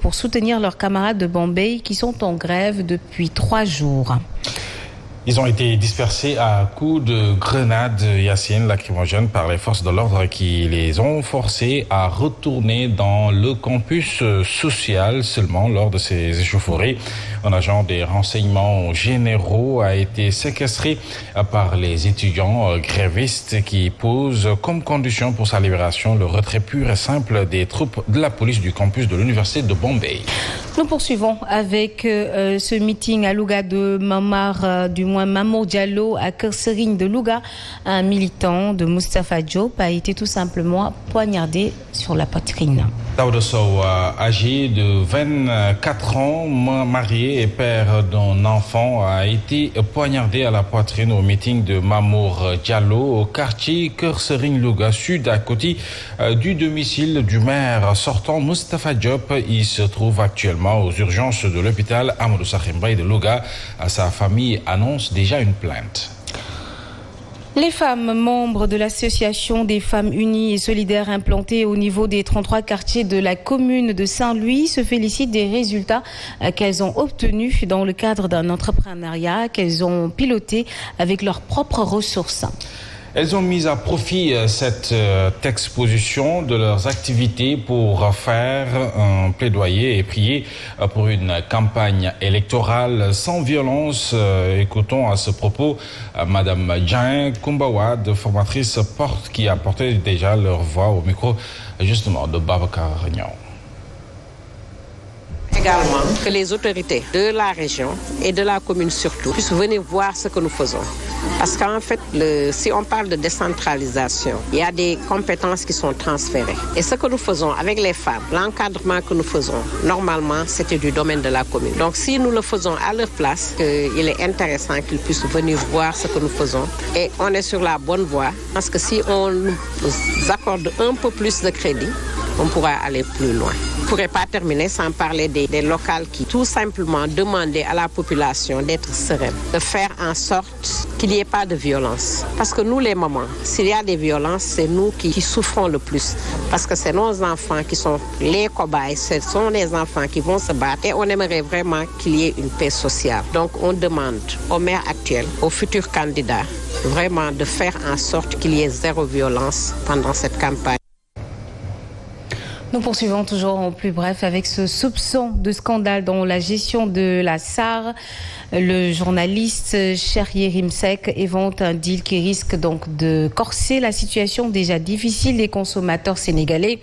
pour soutenir leurs camarades de Bombay qui sont en grève depuis 3 jours. Ils ont été dispersés à coups de grenades, Yacine, lacrymogènes par les forces de l'ordre qui les ont forcés à retourner dans le campus social seulement lors de ces échauffourées. Un agent des renseignements généraux a été séquestré par les étudiants grévistes qui posent comme condition pour sa libération le retrait pur et simple des troupes de la police du campus de l'université de Bombay. Nous poursuivons avec ce meeting à Louga de Mamour Diallo à Kersering de Louga. Un militant de Moustapha Diop a été tout simplement poignardé sur la poitrine. Daouda Sow, âgé de 24 ans, marié et père d'un enfant, a été poignardé à la poitrine au meeting de Mamour Diallo au quartier Kersering Louga Sud, à côté du domicile du maire sortant Moustapha Diop. Il se trouve actuellement aux urgences de l'hôpital Amadou Sakhir Mbaye de Louga. Sa famille annonce déjà une plainte. Les femmes membres de l'association des femmes unies et solidaires implantées au niveau des 33 quartiers de la commune de Saint-Louis se félicitent des résultats qu'elles ont obtenus dans le cadre d'un entrepreneuriat qu'elles ont piloté avec leurs propres ressources. Elles ont mis à profit cette exposition de leurs activités pour faire un plaidoyer et prier pour une campagne électorale sans violence. Écoutons à ce propos Madame Djain Kumbawad, formatrice porte, qui a porté déjà leur voix au micro justement de Babacar Rignon. Également que les autorités de la région et de la commune surtout puissent venir voir ce que nous faisons. Parce qu'en fait, si on parle de décentralisation, il y a des compétences qui sont transférées. Et ce que nous faisons avec les femmes, l'encadrement que nous faisons, normalement, c'était du domaine de la commune. Donc si nous le faisons à leur place, il est intéressant qu'ils puissent venir voir ce que nous faisons. Et on est sur la bonne voie, parce que si on nous accorde un peu plus de crédit, on pourra aller plus loin. On ne pourrait pas terminer sans parler des locales qui tout simplement demandaient à la population d'être sereine, de faire en sorte qu'il n'y ait pas de violence. Parce que nous, les mamans, s'il y a des violences, c'est nous qui souffrons le plus. Parce que c'est nos enfants qui sont les cobayes, ce sont les enfants qui vont se battre et on aimerait vraiment qu'il y ait une paix sociale. Donc on demande au maire actuel, aux futurs candidats, vraiment de faire en sorte qu'il y ait zéro violence pendant cette campagne. Nous poursuivons toujours en plus bref avec ce soupçon de scandale dans la gestion de la SAR. Le journaliste Cherye Rimsek évente un deal qui risque donc de corser la situation déjà difficile des consommateurs sénégalais.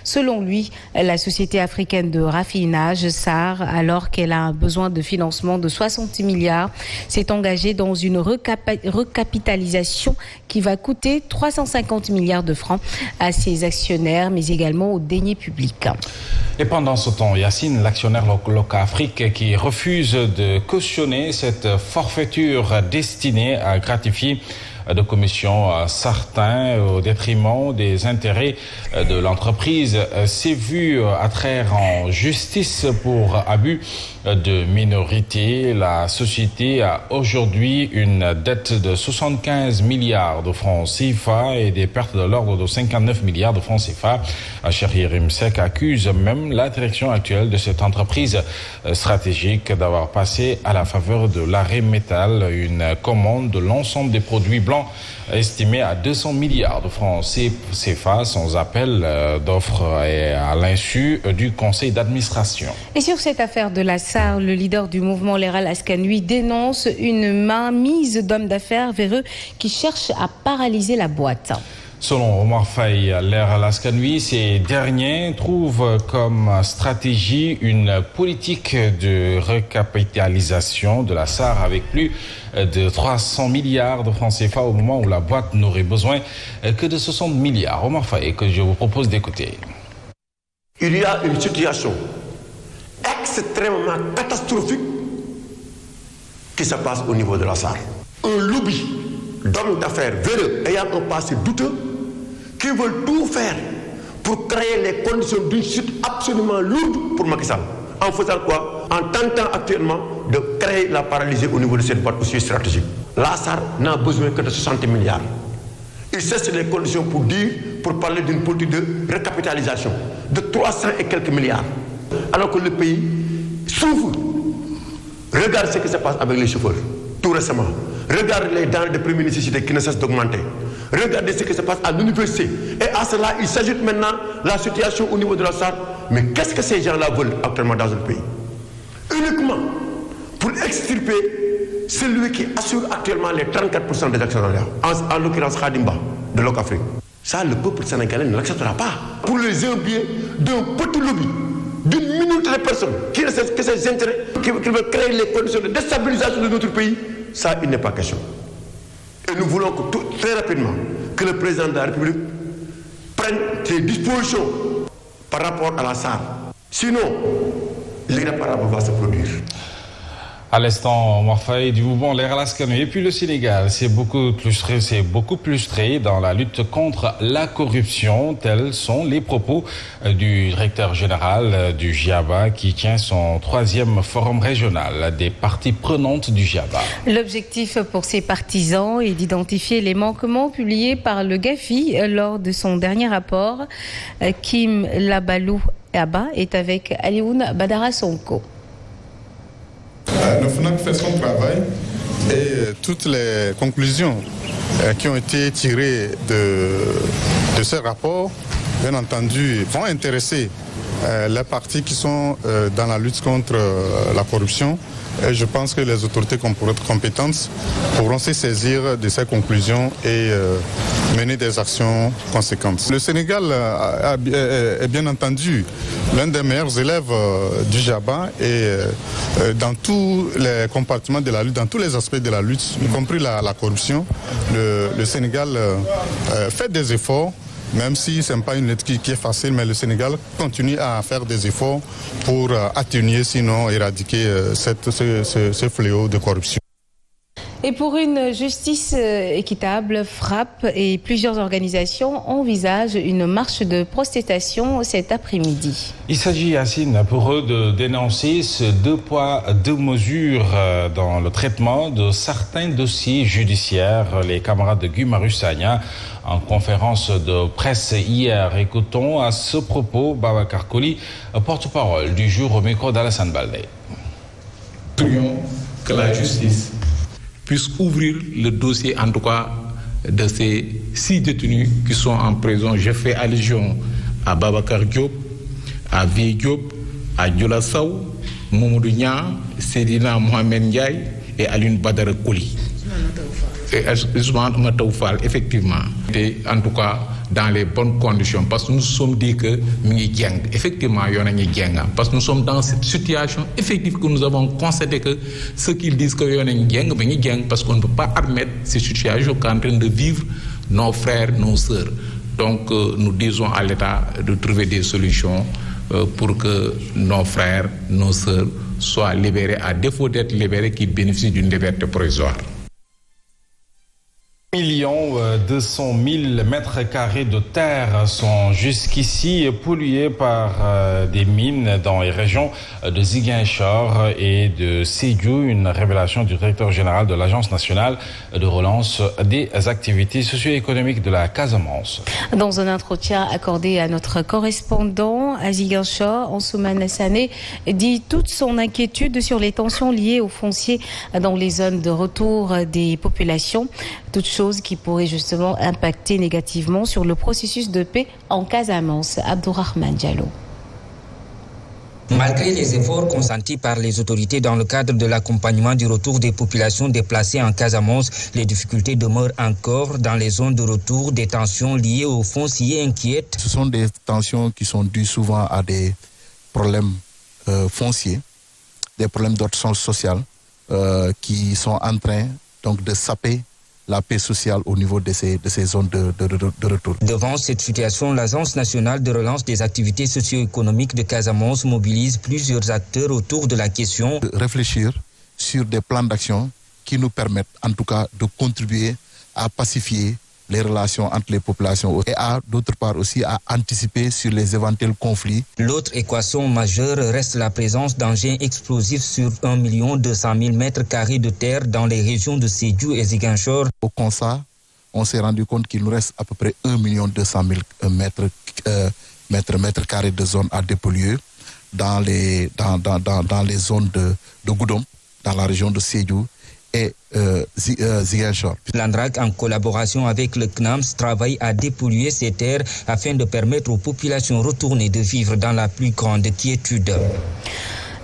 Selon lui, la société africaine de raffinage SAR, alors qu'elle a un besoin de financement de 60 milliards, s'est engagée dans une recapitalisation qui va coûter 350 milliards de francs à ses actionnaires, mais également aux deniers publics. Et pendant ce temps, Yacine, l'actionnaire Locafrique, qui refuse de cautionner cette forfaiture destinée à gratifier de commissions certains au détriment des intérêts de l'entreprise, s'est vu attraire en justice pour abus de minorité. La société a aujourd'hui une dette de 75 milliards de francs CFA et des pertes de l'ordre de 59 milliards de francs CFA. Cherye Rimsek accuse même la direction actuelle de cette entreprise stratégique d'avoir passé à la faveur de l'arrêt métal une commande de l'ensemble des produits blancs estimé à 200 milliards de francs CFA sans appel d'offres et à l'insu du conseil d'administration. Et sur cette affaire de la SAR, le leader du mouvement Leral Askanui dénonce une mainmise d'hommes d'affaires véreux qui cherchent à paralyser la boîte. Selon Omar Faye, Leral Askanui, ces derniers trouvent comme stratégie une politique de recapitalisation de la SAR avec plus de 300 milliards de francs CFA au moment où la boîte n'aurait besoin que de 60 milliards. Omar Faye, que je vous propose d'écouter. Il y a une situation extrêmement catastrophique qui se passe au niveau de la SAR. Un lobby d'hommes d'affaires véreux ayant un passé douteux qui veulent tout faire pour créer les conditions d'une chute absolument lourde pour Macky Sall. En faisant quoi? En tentant actuellement de créer la paralysie au niveau de cette boîte aussi stratégique. La SAR n'a besoin que de 60 milliards. Il cesse les conditions pour parler d'une politique de recapitalisation de 300 et quelques milliards. Alors que le pays souffre. Regarde ce qui se passe avec les chauffeurs, tout récemment. Regarde les denrées de première nécessité qui ne cessent d'augmenter. Regardez ce qui se passe à l'université. Et à cela, il s'ajoute maintenant la situation au niveau de la SAR. Mais qu'est-ce que ces gens-là veulent actuellement dans le pays? Uniquement pour extirper celui qui assure actuellement les 34% des actionnaires, en l'occurrence Khadimba de Locafrique. Ça, le peuple sénégalais ne l'acceptera pas. Pour les imbier d'un petit lobby, d'une minorité de personnes qui ne cessent que ses intérêts, qui veulent créer les conditions de déstabilisation de notre pays, ça, il n'est pas question. Et nous voulons que très rapidement, que le président de la République prenne ses dispositions par rapport à la SAR. Sinon, l'irréparable va se produire. À l'instant, Morfaï du mouvement Leral Askan Wi et puis le Sénégal, c'est beaucoup plus illustré dans la lutte contre la corruption. Tels sont les propos du directeur général du GIABA qui tient son 3e forum régional des parties prenantes du GIABA. L'objectif pour ses partisans est d'identifier les manquements publiés par le GAFI lors de son dernier rapport. Kim Labalou Abba est avec Alioune Badara Sonko. Le FNAC fait son travail et toutes les conclusions qui ont été tirées de ce rapport, bien entendu, vont intéresser les partis qui sont dans la lutte contre la corruption. Et je pense que les autorités compétentes pourront se saisir de ces conclusions et mener des actions conséquentes. Le Sénégal est bien entendu l'un des meilleurs élèves du GIABA et dans tous les compartiments de la lutte, dans tous les aspects de la lutte, y compris la corruption, le Sénégal fait des efforts. Même si ce n'est pas une lutte qui est facile, mais le Sénégal continue à faire des efforts pour atténuer, sinon éradiquer ce fléau de corruption. Et pour une justice équitable, FRAPP et plusieurs organisations envisagent une marche de protestation cet après-midi. Il s'agit, Yacine, pour eux de dénoncer ce 2 poids 2 mesures dans le traitement de certains dossiers judiciaires. Les camarades de Guy Marius Sagna en conférence de presse hier. Écoutons à ce propos Babacar Koli, porte-parole du jour au micro d'Alassane Baldé. Nous prions que la justice puisse ouvrir le dossier, en tout cas, de ces 6 détenus qui sont en prison. Je fais allusion à Babacar Diop, à Vie Diop, à Dioula Sow, Mamadou Niang, Sedina Mohamed Ndiaye et Alioune Badara Koli. Et Ousmane Mataoufal, effectivement. Et en tout cas, dans les bonnes conditions, parce que nous sommes dit que effectivement, il y en a parce que nous sommes dans cette situation effective que nous avons constaté que ceux qui disent qu'il y en a parce qu'on ne peut pas admettre ces situations qu'en train de vivre nos frères, nos sœurs. Donc, nous disons à l'État de trouver des solutions pour que nos frères, nos sœurs soient libérés, à défaut d'être libérés, qu'ils bénéficient d'une liberté provisoire. 1,2 million de mètres carrés de terre sont jusqu'ici pollués par des mines dans les régions de Ziguinchor et de Sédhiou. Une révélation du directeur général de l'Agence nationale de relance des activités socio-économiques de la Casamance. Dans un entretien accordé à notre correspondant à Ziguinchor, Ansoumana Sané dit toute son inquiétude sur les tensions liées aux fonciers dans les zones de retour des populations. Toute chose qui pourrait justement impacter négativement sur le processus de paix en Casamance. Abdourahmane Diallo. Malgré les efforts consentis par les autorités dans le cadre de l'accompagnement du retour des populations déplacées en Casamance, les difficultés demeurent encore dans les zones de retour. Des tensions liées aux fonciers inquiètent. Ce sont des tensions qui sont dues souvent à des problèmes fonciers, des problèmes d'ordre social qui sont en train donc de saper la paix sociale au niveau de ces zones de retour. Devant cette situation, l'Agence nationale de relance des activités socio-économiques de Casamance mobilise plusieurs acteurs autour de la question. Réfléchir sur des plans d'action qui nous permettent en tout cas de contribuer à pacifier les relations entre les populations et d'autre part aussi à anticiper sur les éventuels conflits. L'autre équation majeure reste la présence d'engins explosifs sur 1,2 million mètres carrés de terre dans les régions de Sédhiou et Ziguinchor. Au constat, on s'est rendu compte qu'il nous reste à peu près 1,2 million mètres carrés de zones à dépolluer. dans les zones de Goudomp, dans la région de Sédhiou et Ziguinchor. L'ANDRAC, en collaboration avec le CNAMS, travaille à dépolluer ces terres afin de permettre aux populations retournées de vivre dans la plus grande quiétude.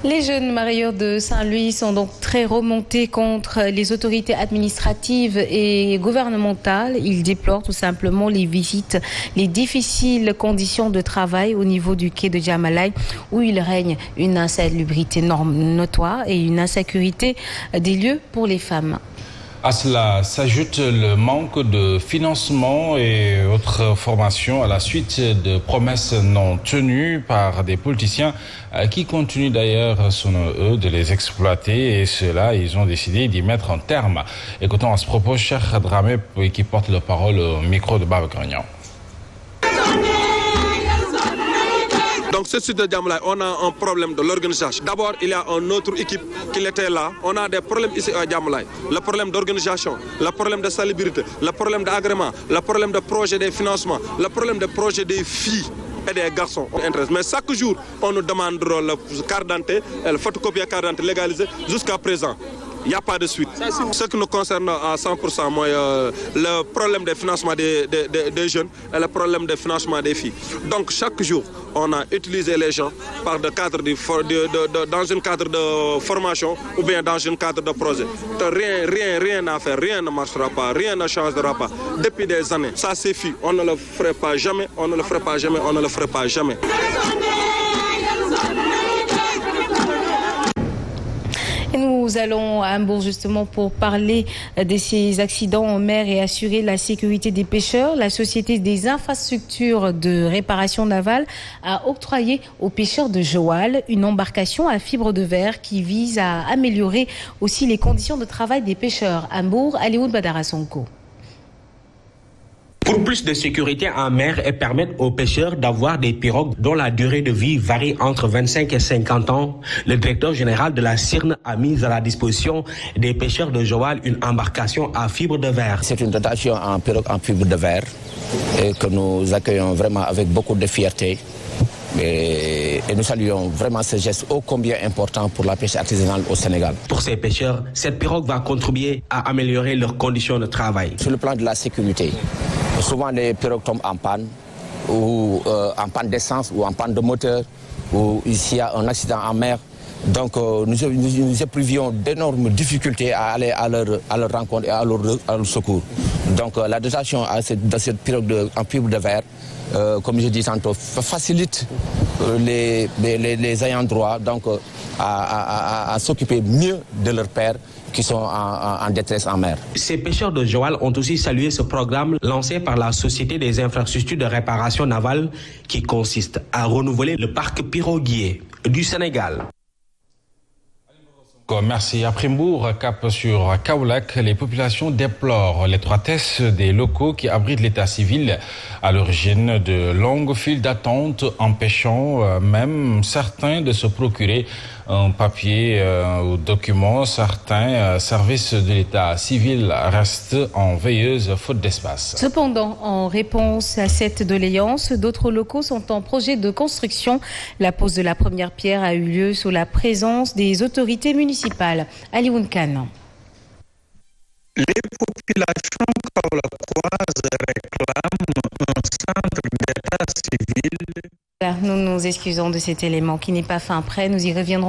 Les jeunes mareyeurs de Saint-Louis sont donc très remontés contre les autorités administratives et gouvernementales. Ils déplorent tout simplement les visites, les difficiles conditions de travail au niveau du quai de Djamalai, où il règne une insalubrité notoire et une insécurité des lieux pour les femmes. À cela s'ajoute le manque de financement et autres formations à la suite de promesses non tenues par des politiciens qui continuent d'ailleurs, selon eux, de les exploiter, et cela, ils ont décidé d'y mettre un terme. Écoutons à ce propos Cheikh Dramé qui porte la parole au micro de Baba Grignan. Donc, ce site de Djamalai, on a un problème de l'organisation. D'abord, il y a une autre équipe qui était là. On a des problèmes ici à Djamalai. Le problème d'organisation, le problème de salubrité, le problème d'agrément, le problème de projet de financement, le problème de projet des filles et des garçons. Mais chaque jour, on nous demandera le carte d'identité, le photocopie carte d'identité légalisée. Jusqu'à présent, il n'y a pas de suite. Ce qui nous concerne à 100%, moi, le problème de financement des jeunes et le problème de financement des filles. Donc chaque jour, on a utilisé les gens dans un cadre de formation ou bien dans un cadre de projet. Rien à faire, rien ne marchera pas, rien ne changera pas. Depuis des années, ça suffit. On ne le ferait pas jamais, on ne le ferait pas jamais, on ne le ferait pas jamais. Et nous allons à Hambourg justement pour parler de ces accidents en mer et assurer la sécurité des pêcheurs. La Société des infrastructures de réparation navale a octroyé aux pêcheurs de Joal une embarcation à fibre de verre qui vise à améliorer aussi les conditions de travail des pêcheurs. Hambourg, Alioud Badara Sonko. Pour plus de sécurité en mer et permettre aux pêcheurs d'avoir des pirogues dont la durée de vie varie entre 25 et 50 ans, le directeur général de la CIRN a mis à la disposition des pêcheurs de Joal une embarcation à fibre de verre. C'est une dotation en pirogue en fibre de verre et que nous accueillons vraiment avec beaucoup de fierté. Et nous saluons vraiment ce geste ô combien important pour la pêche artisanale au Sénégal. Pour ces pêcheurs, cette pirogue va contribuer à améliorer leurs conditions de travail. Sur le plan de la sécurité, souvent les pirogues tombent en panne, ou en panne d'essence, ou en panne de moteur, ou s'il y a un accident en mer. Donc nous éprouvions d'énormes difficultés à aller à leur rencontre et à leur secours. Donc la dotation de cette pirogue en fibre de verre, comme je dis tantôt, facilite les ayants droit donc, à s'occuper mieux de leurs pères qui sont en détresse en mer. Ces pêcheurs de Joal ont aussi salué ce programme lancé par la Société des infrastructures de réparation navale qui consiste à renouveler le parc piroguier du Sénégal. Merci. À Primbourg, cap sur Kaolack, les populations déplorent l'étroitesse des locaux qui abritent l'état civil à l'origine de longues files d'attente, empêchant même certains de se procurer un papier ou document. Certains services de l'état civil restent en veilleuse faute d'espace. Cependant, en réponse à cette doléance, d'autres locaux sont en projet de construction. La pose de la première pierre a eu lieu sous la présence des autorités municipales. Alioun Khan. Les populations kaolackoises réclament un centre d'état civil. Nous nous excusons de cet élément qui n'est pas fin prêt. Nous y reviendrons.